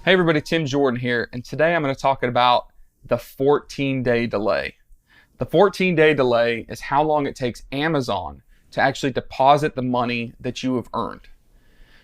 Hey everybody, Tim Jordan here, and today I'm going to talk about the 14-day delay. The 14-day delay is how long it takes Amazon to actually deposit the money that you have earned.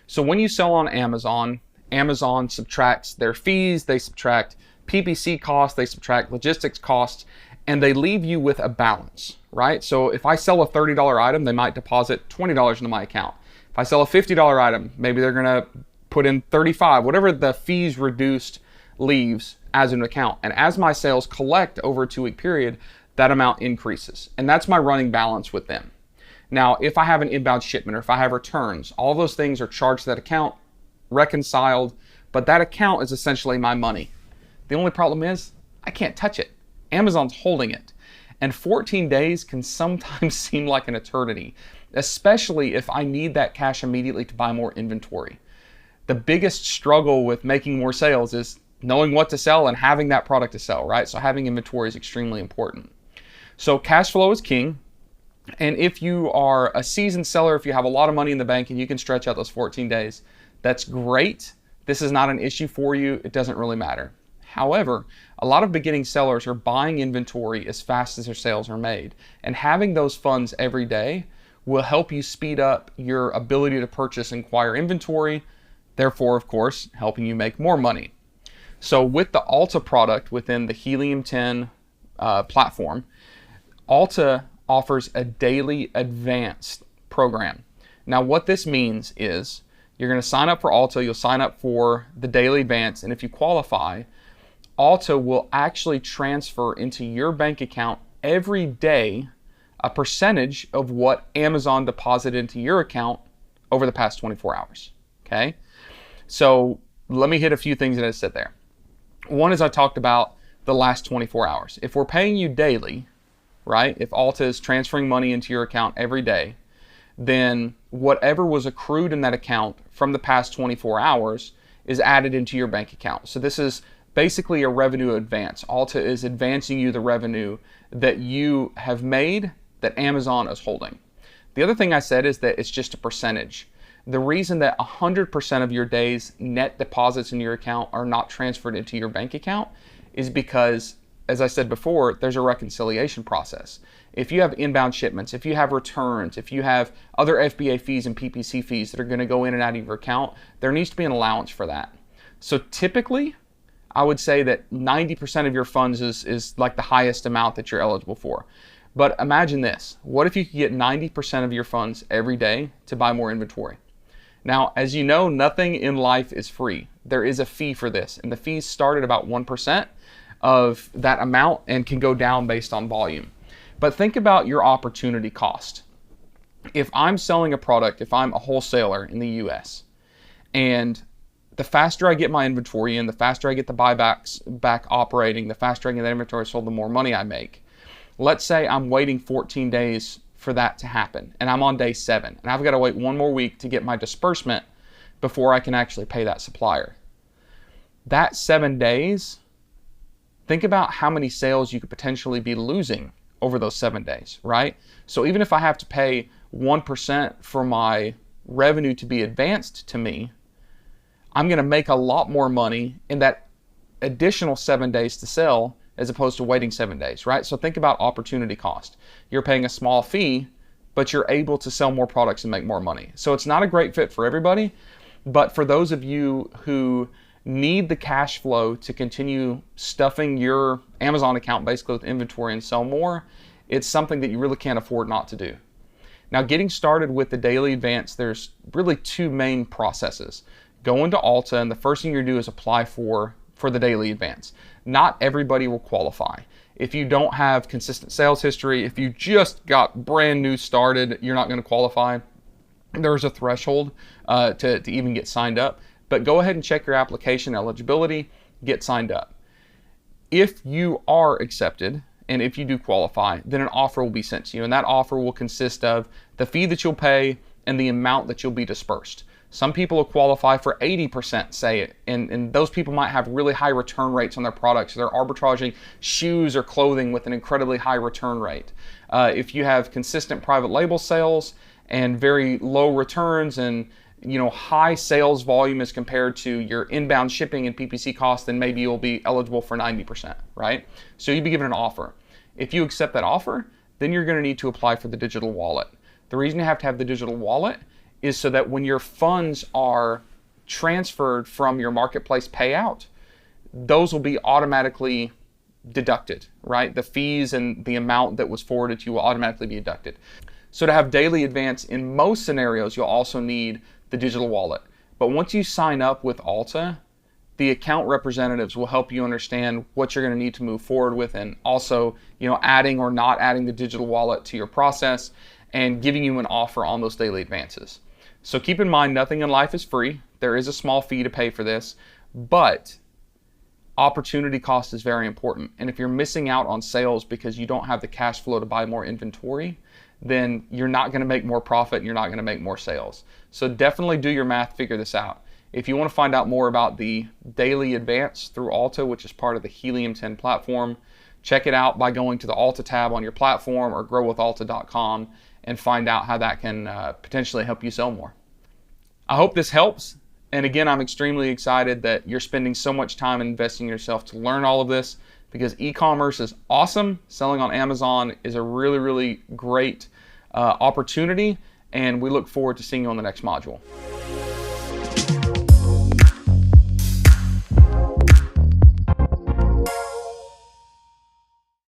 So when you sell on Amazon, Amazon subtracts their fees, they subtract PPC costs, they subtract logistics costs, and they leave you with a balance, right? So if I sell a $30 item, they might deposit $20 into my account. If I sell a $50 item, maybe they're going to put in 35, whatever the fees reduced leaves as an account. And as my sales collect over a 2-week period, that amount increases. And that's my running balance with them. Now, if I have an inbound shipment or if I have returns, all those things are charged to that account, reconciled, but that account is essentially my money. The only problem is I can't touch it. Amazon's holding it. And 14 days can sometimes seem like an eternity, especially if I need that cash immediately to buy more inventory. The biggest struggle with making more sales is knowing what to sell and having that product to sell, right? So having inventory is extremely important. So cash flow is king. And if you are a seasoned seller, if you have a lot of money in the bank and you can stretch out those 14 days, that's great. This is not an issue for you. It doesn't really matter. However, a lot of beginning sellers are buying inventory as fast as their sales are made. And having those funds every day will help you speed up your ability to purchase and acquire inventory, therefore, of course, helping you make more money. So with the Alta product within the Helium 10 platform, Alta offers a daily advanced program. Now, what this means is you're going to sign up for Alta, you'll sign up for the daily advance, and if you qualify, Alta will actually transfer into your bank account every day a percentage of what Amazon deposited into your account over the past 24 hours. Okay? So let me hit a few things that I said there. One is I talked about the last 24 hours. If we're paying you daily, right? If Alta is transferring money into your account every day, then whatever was accrued in that account from the past 24 hours is added into your bank account. So this is basically a revenue advance. Alta is advancing you the revenue that you have made that Amazon is holding. The other thing I said is that it's just a percentage. The reason that 100% of your day's net deposits in your account are not transferred into your bank account is because, as I said before, there's a reconciliation process. If you have inbound shipments, if you have returns, if you have other FBA fees and PPC fees that are going to go in and out of your account, there needs to be an allowance for that. So typically, I would say that 90% of your funds is like the highest amount that you're eligible for. But imagine this. What if you could get 90% of your funds every day to buy more inventory? Now, as you know, nothing in life is free. There is a fee for this, and the fees start at about 1% of that amount and can go down based on volume. But think about your opportunity cost. If I'm selling a product, if I'm a wholesaler in the US, and the faster I get my inventory in, the faster I get the buybacks back operating, the faster I get that inventory sold, the more money I make. Let's say I'm waiting 14 days for that to happen, and I'm on day 7, and I've got to wait one more week to get my disbursement before I can actually pay that supplier. That 7 days, think about how many sales you could potentially be losing over those 7 days, right? So even if I have to pay 1% for my revenue to be advanced to me, I'm going to make a lot more money in that additional 7 days to sell as opposed to waiting 7 days, right? So think about opportunity cost. You're paying a small fee, but you're able to sell more products and make more money. So it's not a great fit for everybody, but for those of you who need the cash flow to continue stuffing your Amazon account basically with inventory and sell more, it's something that you really can't afford not to do. Now, getting started with the daily advance, there's really 2 main processes. Go into Alta, and the first thing you do is apply for the daily advance. Not everybody will qualify. If you don't have consistent sales history, if you just got brand new started, you're not going to qualify. There's a threshold to even get signed up. But go ahead and check your application eligibility, get signed up. If you are accepted, and if you do qualify, then an offer will be sent to you. And that offer will consist of the fee that you'll pay and the amount that you'll be dispersed. Some people will qualify for 80%, say, and those people might have really high return rates on their products. They're arbitraging shoes or clothing with an incredibly high return rate. If you have consistent private label sales and very low returns and high sales volume as compared to your inbound shipping and PPC costs, then maybe you'll be eligible for 90%, right? So you'd be given an offer. If you accept that offer, then you're going to need to apply for the digital wallet. The reason you have to have the digital wallet is so that when your funds are transferred from your marketplace payout, those will be automatically deducted, right? The fees and the amount that was forwarded to you will automatically be deducted. So to have daily advance in most scenarios, you'll also need the digital wallet. But once you sign up with Alta, the account representatives will help you understand what you're going to need to move forward with, and also, adding or not adding the digital wallet to your process and giving you an offer on those daily advances. So keep in mind, nothing in life is free. There is a small fee to pay for this, but opportunity cost is very important. And if you're missing out on sales because you don't have the cash flow to buy more inventory, then you're not going to make more profit and you're not going to make more sales. So definitely do your math, figure this out. If you want to find out more about the daily advance through Alta, which is part of the Helium 10 platform, check it out by going to the Alta tab on your platform or growwithalta.com and find out how that can potentially help you sell more. I hope this helps. And again, I'm extremely excited that you're spending so much time investing in yourself to learn all of this, because e-commerce is awesome. Selling on Amazon is a really, really great opportunity, and we look forward to seeing you on the next module.